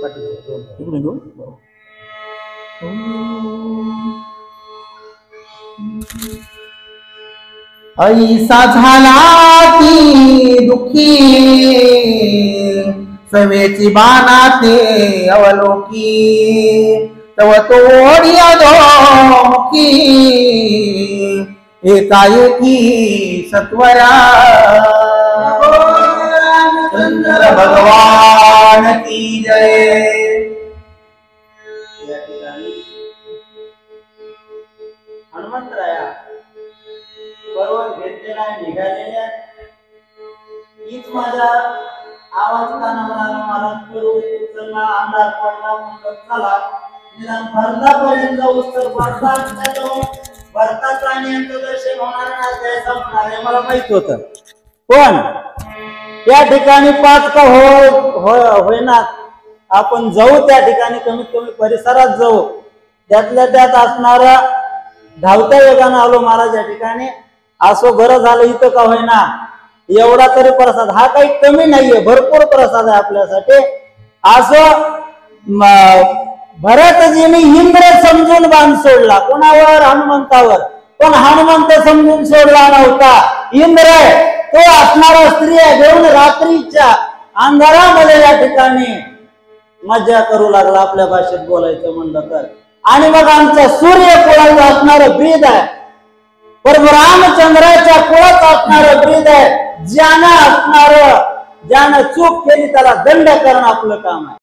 इकडून घेऊ. ऐसा झाला ती दुखी सवेची बाणाते अवलोकी तव तोडी अधोमुखी एकाएकी सत्वरा चंद्र भगवान की जय. हनुमंतराया बरोबर घेतलेला निघालेल्या हीच माझा आवाज कानावर आला. मला करू चला अंधार पडला म्हणलं चला निदान भरतापर्यंत जाऊस तर भरताचा आणि यांचं दर्शन होणार नाही द्यायचं होणार आहे मला माहित होतं. पण त्या ठिकाणी 5 का होईना आपण जाऊ त्या ठिकाणी कमीत कमी परिसरात जाऊ. त्यातल्या त्यात असणारा धावत्या वेगानं आलो महाराज या ठिकाणी. असो बरं झालं इथं का होईना एवढा तरी प्रसाद हा काही कमी नाहीये भरपूर प्रसाद आहे आपल्यासाठी. असो भरतजीने इंद्र समजून बाण सोडला कोणावर हनुमंतावर. पण हनुमंत समजून सोडला नव्हता. इंद्र तो असणारा स्त्रिया घेऊन रात्रीच्या अंधारामध्ये या ठिकाणी मज्जा करू लागला आपल्या भाषेत बोलायचं म्हणलं तर. आणि मग आमचा सूर्य कुळात असणारं ब्रीद आहे प्रभू रामचंद्राच्या कुळात असणारं ब्रीद आहे. ज्यानं चूक केली त्याला दंड करणं आपलं काम आहे.